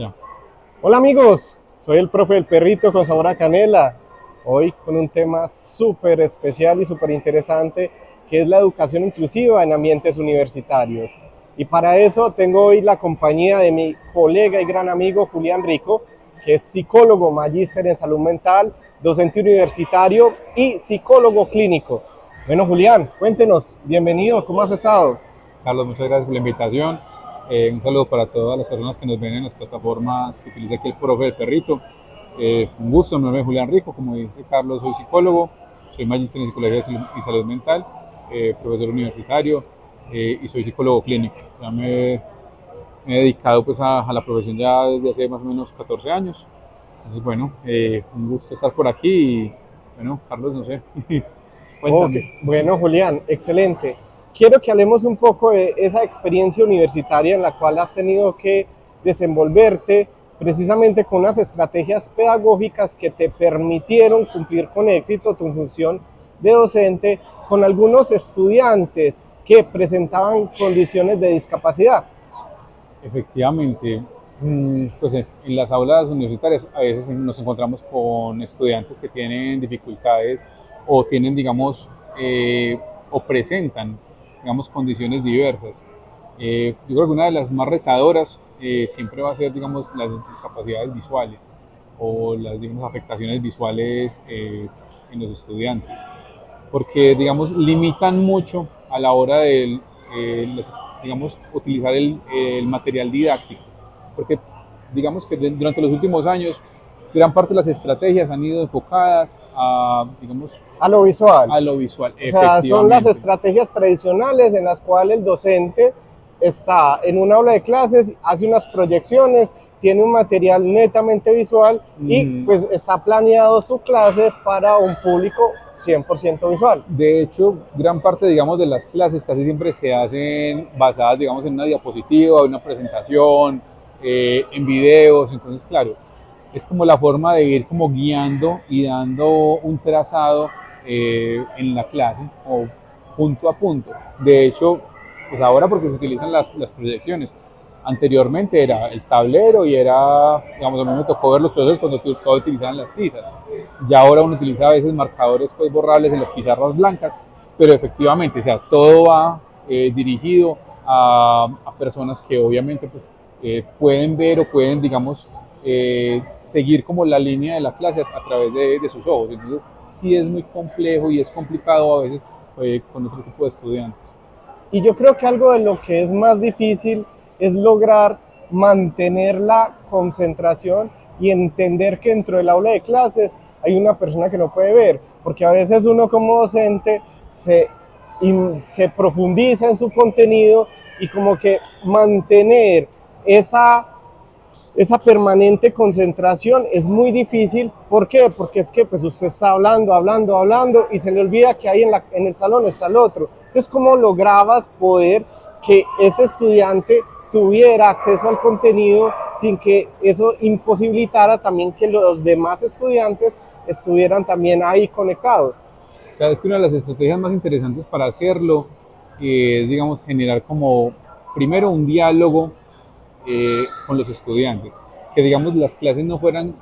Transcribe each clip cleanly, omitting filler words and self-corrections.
Ya. Hola amigos, soy el profe del perrito con sabor a canela. Hoy con un tema súper especial y súper interesante que es la educación inclusiva en ambientes universitarios. Y para eso tengo hoy la compañía de mi colega y gran amigo Julián Rico, que es psicólogo, magíster en salud mental, docente universitario y psicólogo clínico. Bueno Julián, cuéntenos, bienvenido, ¿cómo has estado? Carlos, muchas gracias por la invitación. Un saludo para todas las personas que nos ven en las plataformas que utiliza aquí el profe del perrito. Un gusto, mi nombre es Julián Rico, como dice Carlos, soy psicólogo, soy magíster en psicología y salud mental, profesor universitario y soy psicólogo clínico. Me he dedicado pues a la profesión ya desde hace más o menos 14 años. Entonces, bueno, un gusto estar por aquí y, bueno, Carlos, no sé, Ok, cuéntame. bueno, Julián, excelente. Quiero que hablemos un poco de esa experiencia universitaria en la cual has tenido que desenvolverte precisamente con unas estrategias pedagógicas que te permitieron cumplir con éxito tu función de docente con algunos estudiantes que presentaban condiciones de discapacidad. Efectivamente, pues en las aulas universitarias a veces nos encontramos con estudiantes que tienen dificultades o tienen, digamos, o presentan, digamos, condiciones diversas. Yo creo que una de las más retadoras siempre va a ser, digamos, las discapacidades visuales o las, digamos, afectaciones visuales en los estudiantes porque, digamos, limitan mucho a la hora de, digamos, utilizar el material didáctico. Porque, digamos que durante los últimos años, gran parte de las estrategias han ido enfocadas a, digamos, A lo visual. a lo visual, O sea, son las efectivamente. estrategias tradicionales en las cuales el docente está en un aula de clases, hace unas proyecciones, tiene un material netamente visual y Mm, pues está planeado su clase para un público 100% visual. De hecho, gran parte, digamos, de las clases casi siempre se hacen basadas, digamos, en una diapositiva, una presentación, en videos. Entonces, claro, es como la forma de ir como guiando y dando un trazado en la clase o punto a punto. De hecho, pues ahora porque se utilizan las proyecciones. Anteriormente era el tablero y era, digamos, a mí me tocó ver los procesos cuando todavía utilizaban las tizas. Ya ahora uno utiliza a veces marcadores pues borrables en las pizarras blancas, pero efectivamente, o sea, todo va dirigido a personas que obviamente pues pueden ver o pueden, digamos, seguir como la línea de la clase a través de sus ojos. Entonces, sí es muy complejo y es complicado a veces con otro tipo de estudiantes. Y yo creo que algo de lo que es más difícil es lograr mantener la concentración y entender que dentro del aula de clases hay una persona que no puede ver, porque a veces uno como docente se profundiza en su contenido y como que mantener esa permanente concentración es muy difícil. ¿Por qué? Porque es que pues usted está hablando y se le olvida que ahí en el salón está el otro. Entonces, ¿cómo lograbas poder que ese estudiante tuviera acceso al contenido sin que eso imposibilitara también que los demás estudiantes estuvieran también ahí conectados? Sabes que una de las estrategias más interesantes para hacerlo es, digamos, generar como, primero, un diálogo con los estudiantes, que digamos las clases no fueran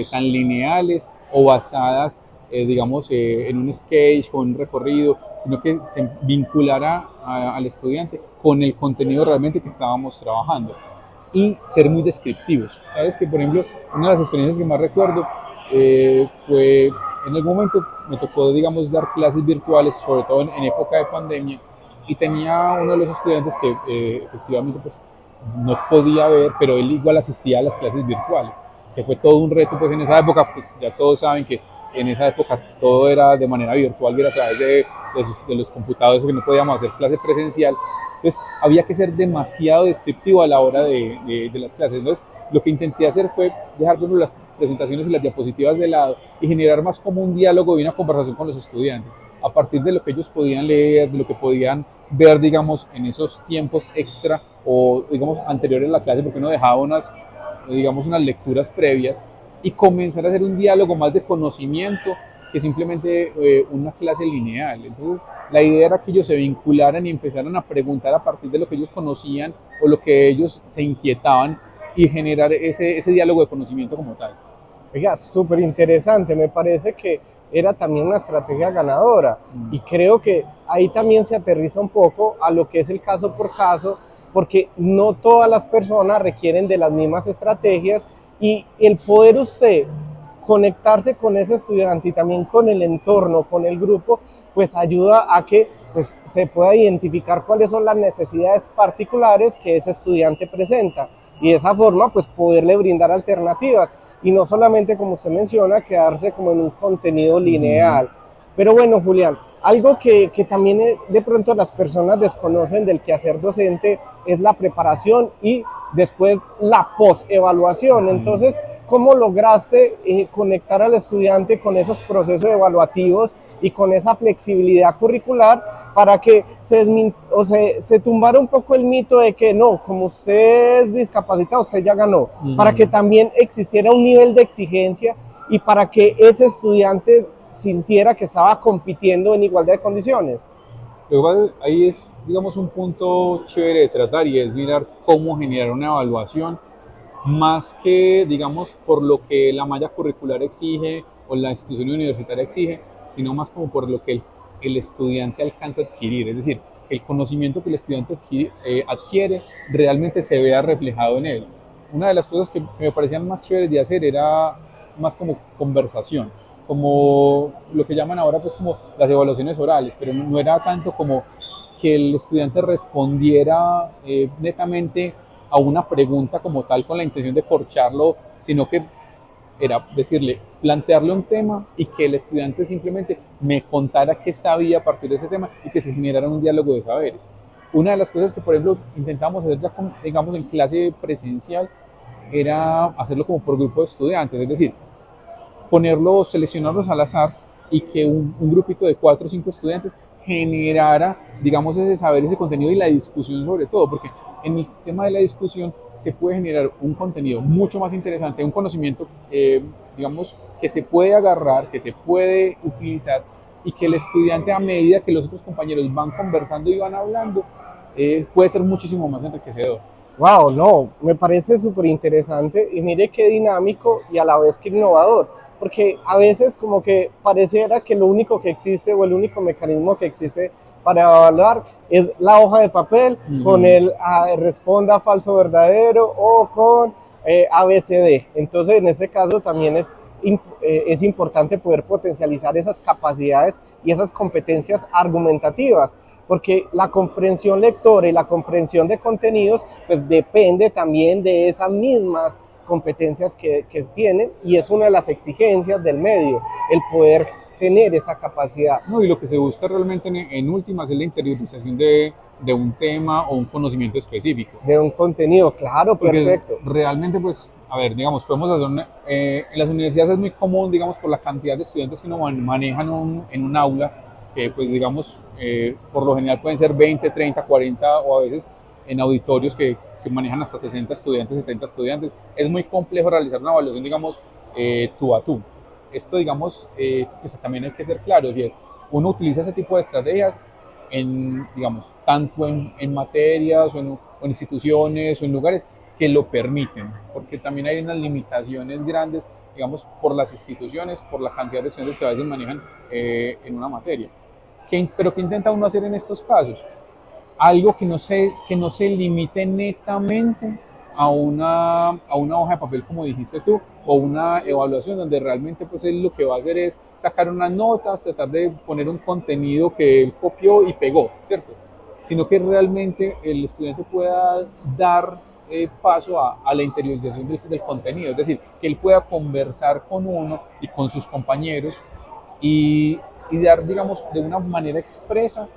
tan lineales o basadas, digamos, en un sketch, con un recorrido, sino que se vinculara al estudiante con el contenido realmente que estábamos trabajando y ser muy descriptivos. Sabes que, por ejemplo, una de las experiencias que más recuerdo fue en algún momento me tocó, digamos, dar clases virtuales, sobre todo en época de pandemia, y tenía uno de los estudiantes que efectivamente pues no podía ver, pero él igual asistía a las clases virtuales, que fue todo un reto, pues en esa época, pues ya todos saben que en esa época todo era de manera virtual, era a través de los computadores, que no podíamos hacer clase presencial. Entonces había que ser demasiado descriptivo a la hora de las clases. Entonces lo que intenté hacer fue dejar bueno, las presentaciones y las diapositivas de lado y generar más como un diálogo y una conversación con los estudiantes a partir de lo que ellos podían leer, de lo que podían ver, digamos, en esos tiempos extra o, digamos, anteriores a la clase, porque uno dejaba unas, digamos, unas lecturas previas y comenzar a hacer un diálogo más de conocimiento que simplemente una clase lineal. Entonces, la idea era que ellos se vincularan y empezaran a preguntar a partir de lo que ellos conocían o lo que ellos se inquietaban y generar ese diálogo de conocimiento como tal. Oiga, súper interesante, me parece que era también una estrategia ganadora y creo que ahí también se aterriza un poco a lo que es el caso por caso, porque no todas las personas requieren de las mismas estrategias y el poder usted conectarse con ese estudiante y también con el entorno, con el grupo, pues ayuda a que pues, se pueda identificar cuáles son las necesidades particulares que ese estudiante presenta y de esa forma pues poderle brindar alternativas y no solamente como usted menciona quedarse como en un contenido lineal. Pero bueno, Julián, algo que también de pronto las personas desconocen del quehacer docente es la preparación y después la post-evaluación. Entonces, ¿cómo lograste conectar al estudiante con esos procesos evaluativos y con esa flexibilidad curricular para que se tumbara un poco el mito de que no, como usted es discapacitado, usted ya ganó, para que también existiera un nivel de exigencia y para que ese estudiante sintiera que estaba compitiendo en igualdad de condiciones? Lo que pasa ahí es, digamos, un punto chévere de tratar y es mirar cómo generar una evaluación más que, digamos, por lo que la malla curricular exige o la institución universitaria exige, sino más como por lo que el estudiante alcanza a adquirir. Es decir, el conocimiento que el estudiante adquiere realmente se vea reflejado en él. Una de las cosas que me parecían más chéveres de hacer era más como conversación, como lo que llaman ahora pues como las evaluaciones orales, pero no era tanto como que el estudiante respondiera netamente a una pregunta como tal con la intención de corcharlo, sino que era decirle, plantearle un tema y que el estudiante simplemente me contara qué sabía a partir de ese tema y que se generara un diálogo de saberes. Una de las cosas que, por ejemplo, intentamos hacer ya, digamos, en clase presencial era hacerlo como por grupo de estudiantes, es decir, ponerlos, seleccionarlos al azar y que un grupito de 4 o 5 estudiantes generara, digamos, ese saber, ese contenido y la discusión sobre todo, porque en el tema de la discusión se puede generar un contenido mucho más interesante, un conocimiento, digamos, que se puede agarrar, que se puede utilizar y que el estudiante a medida que los otros compañeros van conversando y van hablando, puede ser muchísimo más enriquecedor. Wow, no, me parece súper interesante y mire qué dinámico y a la vez que innovador, porque a veces como que pareciera que lo único que existe o el único mecanismo que existe para evaluar es la hoja de papel con el responda falso verdadero o con ABCD. Entonces en este caso también es importante poder potencializar esas capacidades y esas competencias argumentativas, porque la comprensión lectora y la comprensión de contenidos pues depende también de esas mismas competencias que tienen y es una de las exigencias del medio, el poder tener esa capacidad. No, y lo que se busca realmente en últimas es la interiorización de un tema o un conocimiento específico. De un contenido, claro, Porque perfecto. realmente, pues, a ver, digamos, podemos hacer en las universidades es muy común, digamos, por la cantidad de estudiantes que uno manejan en un aula, que pues, digamos, por lo general pueden ser 20, 30, 40 o a veces en auditorios que se manejan hasta 60 estudiantes, 70 estudiantes. Es muy complejo realizar una evaluación, digamos, tú a tú. Esto, digamos, pues también hay que ser claros y es, uno utiliza ese tipo de estrategias en, digamos, tanto en materias o en instituciones o en lugares que lo permiten, porque también hay unas limitaciones grandes, digamos, por las instituciones, por la cantidad de estudiantes que a veces manejan en una materia. Pero ¿qué intenta uno hacer en estos casos? Algo que no se limite netamente a una hoja de papel, como dijiste tú, o una evaluación donde realmente pues él lo que va a hacer es sacar unas notas, tratar de poner un contenido que él copió y pegó, ¿cierto? Sino que realmente el estudiante pueda dar paso a la interiorización del contenido, es decir, que él pueda conversar con uno y con sus compañeros y dar, digamos, de una manera expresa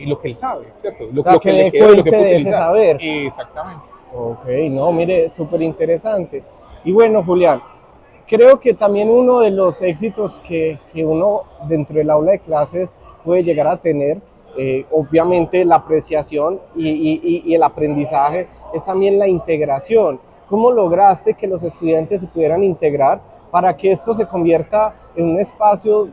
lo que él sabe, ¿cierto? O sea, Lo que que le dé quedó, lo que cuenta puede de ese utilizar. saber. Exactamente. Ok, no, mire, súper interesante. Y bueno, Julián, creo que también uno de los éxitos que uno dentro del aula de clases puede llegar a tener, obviamente la apreciación y el aprendizaje, es también la integración. ¿Cómo lograste que los estudiantes se pudieran integrar para que esto se convierta en un espacio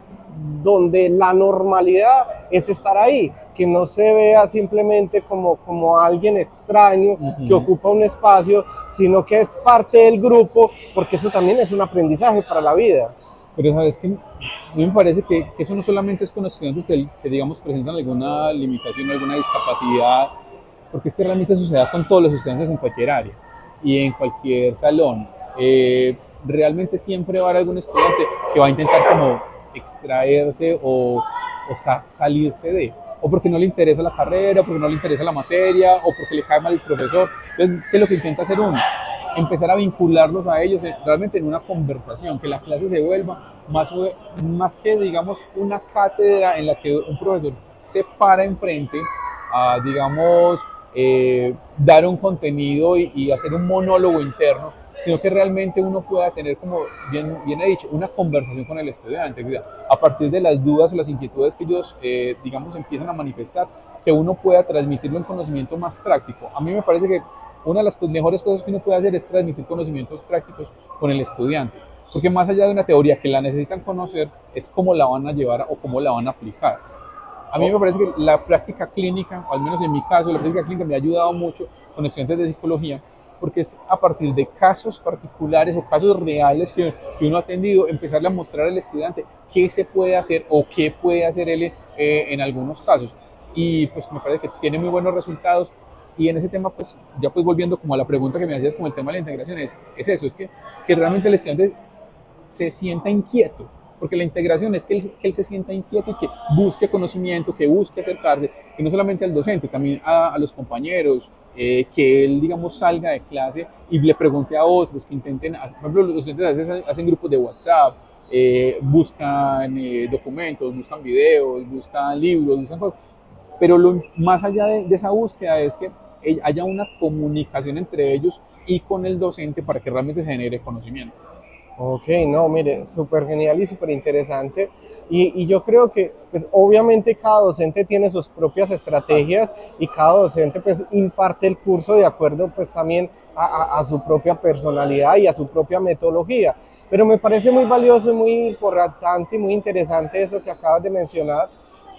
donde la normalidad es estar ahí, que no se vea simplemente como alguien extraño que ocupa un espacio, sino que es parte del grupo, porque eso también es un aprendizaje para la vida. Pero sabes que a mí me parece que eso no solamente es con los estudiantes que digamos presentan alguna limitación, alguna discapacidad, porque es que realmente sucede con todos los estudiantes en cualquier área y en cualquier salón. Realmente siempre va a haber algún estudiante que va a intentar como extraerse o salirse de, o porque no le interesa la carrera, o porque no le interesa la materia, o porque le cae mal el profesor. Entonces, ¿qué es lo que intenta hacer uno? Empezar a vincularlos a ellos realmente en una conversación, que la clase se vuelva más que, digamos, una cátedra en la que un profesor se para enfrente a, digamos, dar un contenido y hacer un monólogo interno, sino que realmente uno pueda tener, como bien he dicho, una conversación con el estudiante, o sea, a partir de las dudas o las inquietudes que ellos, digamos, empiezan a manifestar, que uno pueda transmitirlo en conocimiento más práctico. A mí me parece que una de las mejores cosas que uno puede hacer es transmitir conocimientos prácticos con el estudiante, porque más allá de una teoría que la necesitan conocer, es cómo la van a llevar o cómo la van a aplicar. A mí me parece que la práctica clínica, o al menos en mi caso, la práctica clínica me ha ayudado mucho con estudiantes de psicología, porque es a partir de casos particulares o casos reales que uno ha atendido, empezarle a mostrar al estudiante qué se puede hacer o qué puede hacer él en algunos casos. Y pues me parece que tiene muy buenos resultados. Y en ese tema, pues ya pues volviendo como a la pregunta que me hacías como el tema de la integración, es eso, es que realmente el estudiante se sienta inquieto, porque la integración es que él se sienta inquieto y que busque conocimiento, que busque acercarse, y no solamente al docente, también a los compañeros, que él, digamos, salga de clase y le pregunte a otros, que intenten, por ejemplo, los docentes a veces hacen grupos de WhatsApp, buscan documentos, buscan videos, buscan libros, buscan cosas, pero más allá de esa búsqueda es que haya una comunicación entre ellos y con el docente para que realmente se genere conocimiento. Ok, no, mire, súper genial y súper interesante. Y yo creo que, pues obviamente cada docente tiene sus propias estrategias y cada docente pues imparte el curso de acuerdo pues también a su propia personalidad y a su propia metodología. Pero me parece muy valioso y muy importante y muy interesante eso que acabas de mencionar,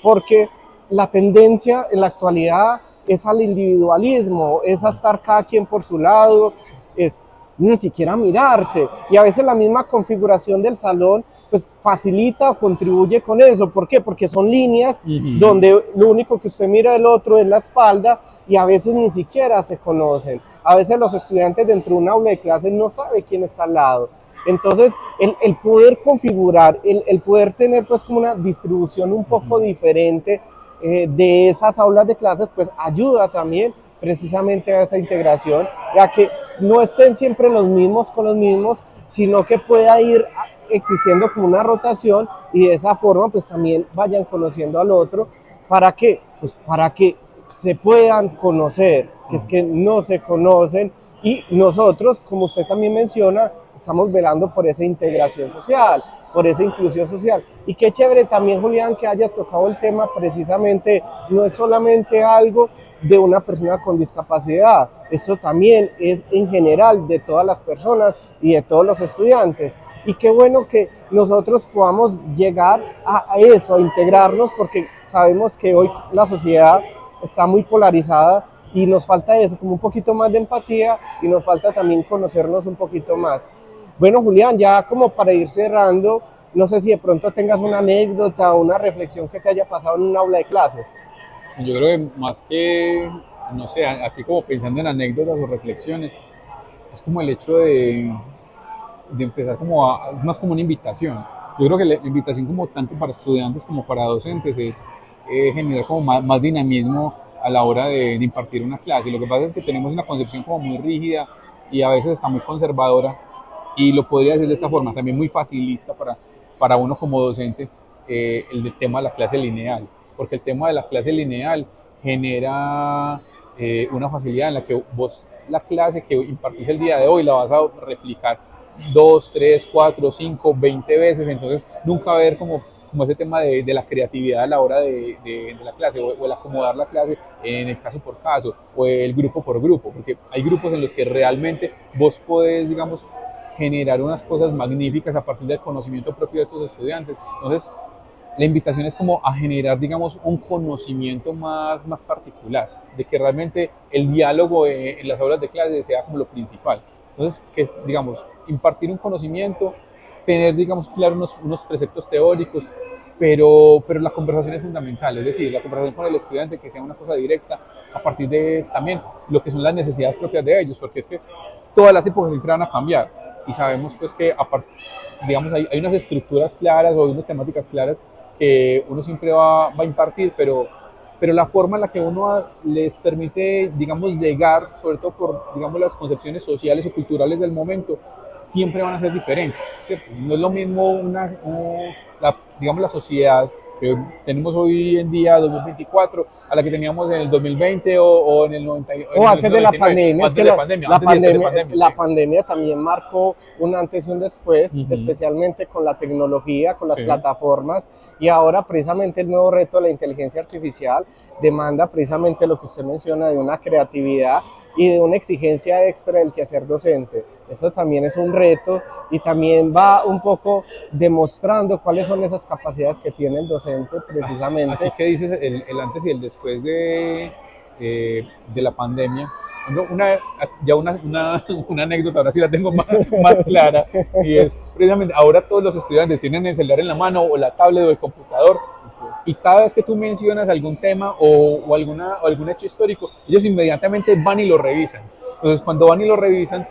porque la tendencia en la actualidad es al individualismo, es a estar cada quien por su lado, es ni siquiera mirarse, y a veces la misma configuración del salón pues facilita o contribuye con eso. ¿Por qué? Porque son líneas donde lo único que usted mira del otro es la espalda y a veces ni siquiera se conocen. A veces los estudiantes dentro de un aula de clases no saben quién está al lado. Entonces el poder configurar, el poder tener pues como una distribución un poco diferente de esas aulas de clases pues ayuda también precisamente a esa integración, ya que no estén siempre los mismos con los mismos, sino que pueda ir existiendo como una rotación y de esa forma pues también vayan conociendo al otro. ¿Para qué? Pues para que se puedan conocer, que es que no se conocen, y nosotros, como usted también menciona, estamos velando por esa integración social, por esa inclusión social. Y qué chévere también, Julián, que hayas tocado el tema precisamente, no es solamente algo de una persona con discapacidad, esto también es en general de todas las personas y de todos los estudiantes. Y qué bueno que nosotros podamos llegar a eso, a integrarnos, porque sabemos que hoy la sociedad está muy polarizada y nos falta eso, como un poquito más de empatía, y nos falta también conocernos un poquito más. Bueno, Julián, ya como para ir cerrando, no sé si de pronto tengas una anécdota o una reflexión que te haya pasado en un aula de clases. Yo creo que más que, no sé, aquí como pensando en anécdotas o reflexiones, es como el hecho de empezar como es más como una invitación. Yo creo que la invitación como tanto para estudiantes como para docentes es generar como más dinamismo a la hora de impartir una clase. Lo que pasa es que tenemos una concepción como muy rígida y a veces está muy conservadora, y lo podría decir de esta forma, también muy facilista para uno como docente, el tema de la clase lineal, porque el tema de la clase lineal genera una facilidad en la que vos la clase que impartís el día de hoy la vas a replicar 2, 3, 4, 5, 20 veces, entonces nunca va a haber como ese tema de la creatividad a la hora de la clase, o el acomodar la clase en el caso por caso, o el grupo por grupo, porque hay grupos en los que realmente vos podés, digamos, generar unas cosas magníficas a partir del conocimiento propio de estos estudiantes. Entonces, la invitación es como a generar, digamos, un conocimiento más particular, de que realmente el diálogo en las aulas de clase sea como lo principal. Entonces, que es, digamos, impartir un conocimiento, tener, digamos, claro unos preceptos teóricos, pero la conversación es fundamental, es decir, la conversación con el estudiante que sea una cosa directa a partir de también lo que son las necesidades propias de ellos, porque es que todas las épocas siempre van a cambiar y sabemos pues que digamos hay unas estructuras claras o unas temáticas claras que uno siempre va a impartir, pero la forma en la que uno les permite, digamos, llegar, sobre todo por, digamos, las concepciones sociales o culturales del momento, siempre van a ser diferentes, ¿cierto? No es lo mismo digamos, la sociedad que tenemos hoy en día, 2024, a la que teníamos en el 2020 o en el 90, en O antes de la 1999, pandemia, es que antes de pandemia, antes y después de pandemia, la sí. pandemia también marcó un antes y un después, especialmente con la tecnología, con las Sí. plataformas, y ahora precisamente el nuevo reto de la inteligencia artificial demanda precisamente lo que usted menciona de una creatividad y de una exigencia extra del quehacer docente. Eso también es un reto y también va un poco demostrando cuáles son esas capacidades que tiene el docente precisamente. Aquí que dices el antes y el después de la pandemia. Una anécdota, ahora sí la tengo más clara, y es precisamente ahora todos los estudiantes tienen el celular en la mano o la tablet o el computador, y cada vez que tú mencionas algún tema o algún hecho histórico, ellos inmediatamente van y lo revisan. Entonces cuando van y lo revisan,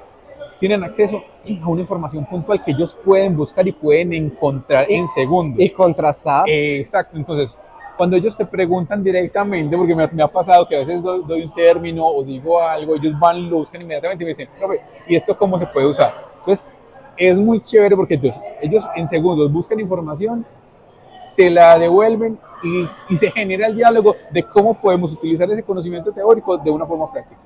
tienen acceso a una información puntual que ellos pueden buscar y pueden encontrar en segundos. Y contrastar. Exacto, entonces cuando ellos te preguntan directamente, porque me ha pasado que a veces doy un término o digo algo, ellos van, lo buscan inmediatamente y me dicen, profe, ¿y esto cómo se puede usar? Entonces es muy chévere porque entonces, ellos en segundos buscan información, te la devuelven y se genera el diálogo de cómo podemos utilizar ese conocimiento teórico de una forma práctica.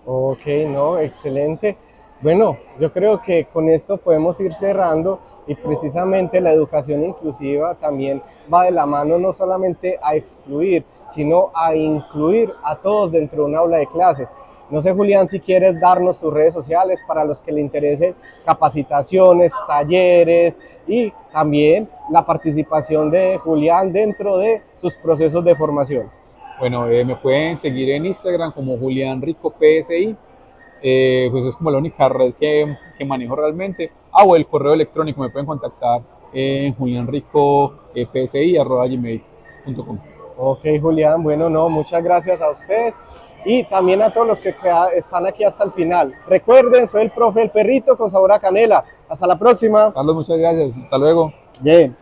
Ok, no, excelente. Bueno, yo creo que con esto podemos ir cerrando y precisamente la educación inclusiva también va de la mano no solamente a excluir, sino a incluir a todos dentro de un aula de clases. No sé, Julián, si quieres darnos tus redes sociales para los que le interesen capacitaciones, talleres y también la participación de Julián dentro de sus procesos de formación. Bueno, me pueden seguir en Instagram como Julián Rico PSI. Pues es como la única red que manejo realmente. O el correo electrónico, me pueden contactar en julianricopsi@gmail.com. Ok, Julián, bueno, no, muchas gracias a ustedes y también a todos los que están aquí hasta el final. Recuerden, soy el profe El Perrito con sabor a canela. Hasta la próxima. Carlos, muchas gracias. Hasta luego. Bien.